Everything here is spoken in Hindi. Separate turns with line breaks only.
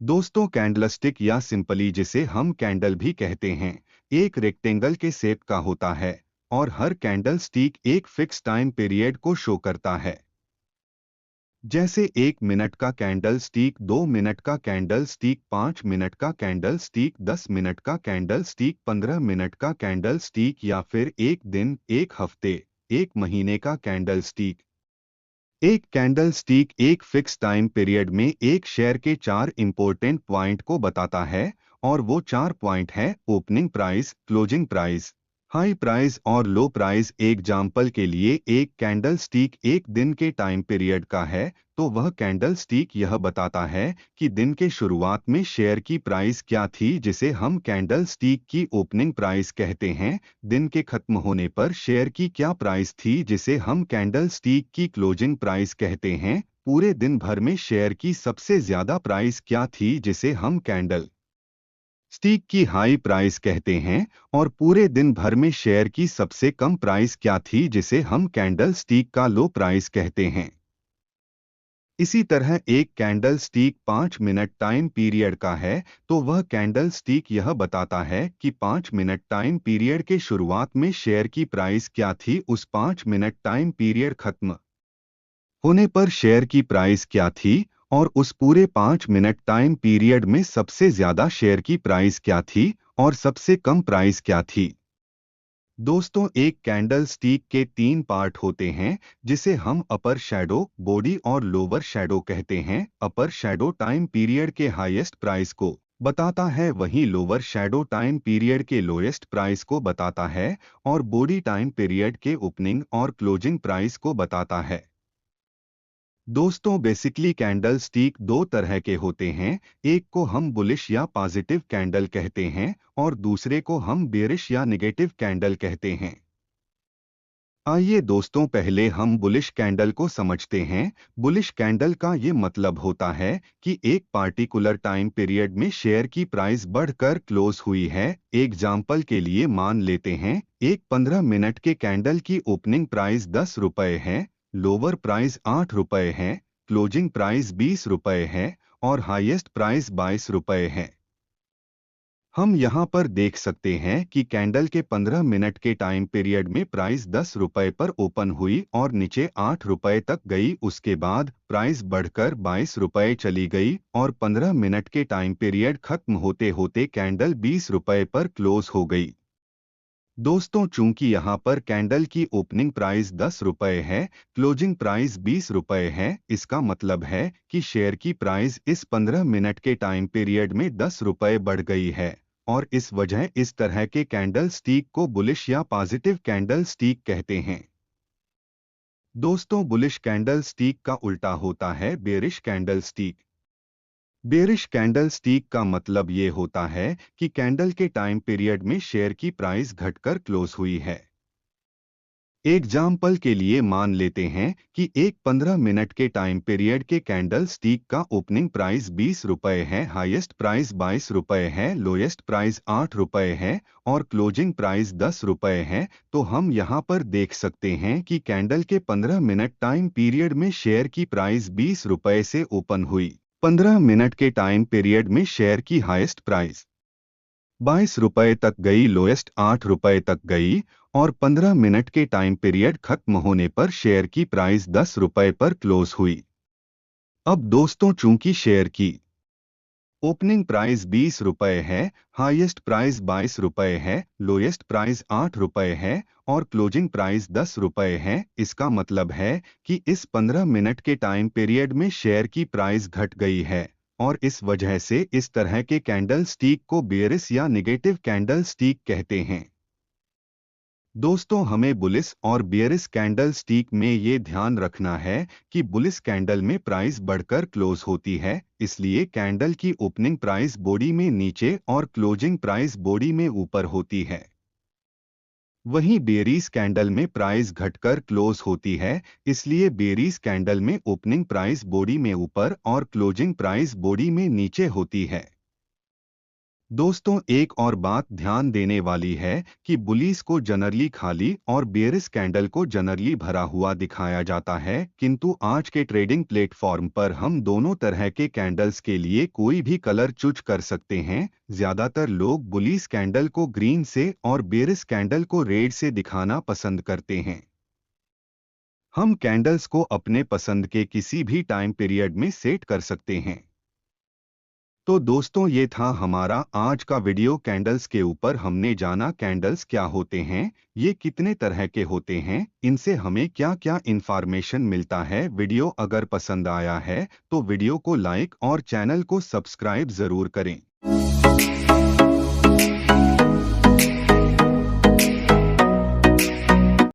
दोस्तों, कैंडलस्टिक या सिंपली जिसे हम कैंडल भी कहते हैं, एक रेक्टेंगल के शेप का होता है और हर कैंडल स्टिक एक फिक्स टाइम पीरियड को शो करता है। जैसे 1 मिनट का कैंडल स्टिक, 2 मिनट का कैंडल स्टिक, 5 मिनट का कैंडल स्टिक, 10 मिनट का कैंडल स्टिक, 15 मिनट का कैंडल स्टिक या फिर एक दिन, एक हफ्ते, एक महीने का कैंडल स्टिक। एक कैंडल स्टिक एक फिक्स टाइम पीरियड में एक शेयर के 4 इंपॉर्टेंट पॉइंट को बताता है और वो 4 पॉइंट है: opening price, closing price, high price और लो प्राइस। एग्जाम्पल के लिए, एक कैंडल स्टिक एक दिन के टाइम पीरियड का है तो वह कैंडल स्टिक यह बताता है कि दिन के शुरुआत में शेयर की प्राइस क्या थी, जिसे हम कैंडल स्टिक की ओपनिंग प्राइस कहते हैं। दिन के खत्म होने पर शेयर की क्या प्राइस थी, जिसे हम कैंडल स्टिक की क्लोजिंग प्राइस कहते हैं। पूरे दिन भर में शेयर की सबसे ज्यादा प्राइस क्या थी, जिसे हम कैंडल स्टिक की हाई प्राइस कहते हैं। और पूरे दिन भर में शेयर की सबसे कम प्राइस क्या थी, जिसे हम कैंडल स्टिक का लो प्राइस कहते हैं। इसी तरह एक candle stick 5 minute time period का है तो वह कैंडल स्टिक यह बताता है कि 5 मिनट टाइम पीरियड के शुरुआत में शेयर की प्राइस क्या थी, उस 5 मिनट टाइम पीरियड खत्म होने पर शेयर की प्राइस क्या थी, और उस पूरे 5 मिनट टाइम पीरियड में सबसे ज्यादा शेयर की प्राइस क्या थी और सबसे कम प्राइस क्या थी। दोस्तों, एक कैंडल स्टिक के 3 पार्ट होते हैं, जिसे हम अपर शैडो, बॉडी और लोअर शैडो कहते हैं। अपर शैडो टाइम पीरियड के हाईएस्ट प्राइस को बताता है, वहीं लोअर शैडो टाइम पीरियड के लोएस्ट प्राइस को बताता है और बॉडी टाइम पीरियड के ओपनिंग और क्लोजिंग प्राइस को बताता है। दोस्तों, बेसिकली कैंडल स्टिक दो तरह के होते हैं। एक को हम बुलिश या पॉजिटिव कैंडल कहते हैं और दूसरे को हम बेरिश या नेगेटिव कैंडल कहते हैं। आइए दोस्तों, पहले हम बुलिश कैंडल को समझते हैं। बुलिश कैंडल का ये मतलब होता है कि एक पार्टिकुलर टाइम पीरियड में शेयर की प्राइस बढ़कर क्लोज हुई है। एग्जाम्पल के लिए मान लेते हैं, एक 15 मिनट के कैंडल की ओपनिंग प्राइस 10 रुपये है, लोअर प्राइस 8 रुपये है, क्लोजिंग प्राइस 20 रुपये है और हाईएस्ट प्राइस 22 रुपये है। हम यहाँ पर देख सकते हैं कि कैंडल के 15 मिनट के टाइम पीरियड में प्राइस 10 रुपये पर ओपन हुई और नीचे 8 रुपये तक गई। उसके बाद प्राइस बढ़कर 22 रुपये चली गई और 15 मिनट के टाइम पीरियड खत्म होते होते कैंडल 20 रुपये पर क्लोज हो गई। दोस्तों, चूंकि यहाँ पर कैंडल की ओपनिंग प्राइस 10 रुपये है, क्लोजिंग प्राइस 20 रुपये है, इसका मतलब है कि शेयर की प्राइस इस 15 मिनट के टाइम पीरियड में 10 रुपये बढ़ गई है और इस वजह इस तरह के कैंडल स्टिक को बुलिश या पॉजिटिव कैंडल स्टिक कहते हैं। दोस्तों, बुलिश कैंडल स्टिक का उल्टा होता है bearish candle stick. Bearish candle stick का मतलब ये होता है कि कैंडल के टाइम पीरियड में शेयर की प्राइस घटकर क्लोज हुई है। एग्जाम्पल के लिए मान लेते हैं कि एक 15 मिनट के टाइम पीरियड के कैंडल स्टिक का ओपनिंग प्राइस 20 रुपये है, हाईएस्ट प्राइस 22 रुपये है, लोएस्ट प्राइस 8 रुपये है और क्लोजिंग प्राइस 10 रुपये है। तो हम यहाँ पर देख सकते हैं कि कैंडल के 15 मिनट टाइम पीरियड में शेयर की प्राइस 20 रुपये से ओपन हुई। 15 मिनट के टाइम पीरियड में शेयर की हाईएस्ट प्राइस 22 रुपये तक गई, लोएस्ट 8 रुपये तक गई और 15 मिनट के टाइम पीरियड खत्म होने पर शेयर की प्राइस 10 रुपये पर क्लोज हुई। अब दोस्तों, चूंकि शेयर की ओपनिंग प्राइस 20 रुपये है, हाईएस्ट प्राइस 22 रुपये है, लोएस्ट प्राइस 8 रुपये है और क्लोजिंग प्राइस 10 रुपये है, इसका मतलब है कि इस 15 मिनट के टाइम पीरियड में शेयर की प्राइस घट गई है और इस वजह से इस तरह के कैंडल स्टिक को बेयरिश या नेगेटिव कैंडल स्टिक कहते हैं। दोस्तों, हमें बुलिश और बेयरिश कैंडल स्टिक में ये ध्यान रखना है कि बुलिश कैंडल में प्राइस बढ़कर क्लोज होती है, इसलिए कैंडल की ओपनिंग प्राइस बॉडी में नीचे और क्लोजिंग प्राइस बॉडी में ऊपर होती है। वहीं बेयरिश कैंडल में प्राइस घटकर क्लोज होती है, इसलिए बेयरिश कैंडल में ओपनिंग प्राइस बॉडी में ऊपर और क्लोजिंग प्राइस बॉडी में नीचे होती है। दोस्तों, एक और बात ध्यान देने वाली है कि बुलीज को जनरली खाली और बेयरिश कैंडल को जनरली भरा हुआ दिखाया जाता है, किंतु आज के ट्रेडिंग प्लेटफॉर्म पर हम दोनों तरह के कैंडल्स के लिए कोई भी कलर चूज कर सकते हैं। ज्यादातर लोग बुलीज कैंडल को ग्रीन से और बेयरिश कैंडल को रेड से दिखाना पसंद करते हैं। हम कैंडल्स को अपने पसंद के किसी भी टाइम पीरियड में सेट कर सकते हैं। तो दोस्तों, ये था हमारा आज का वीडियो कैंडल्स के ऊपर। हमने जाना कैंडल्स क्या होते हैं, ये कितने तरह के होते हैं, इनसे हमें क्या क्या इंफॉर्मेशन मिलता है। वीडियो अगर पसंद आया है तो वीडियो को लाइक और चैनल को सब्सक्राइब जरूर करें।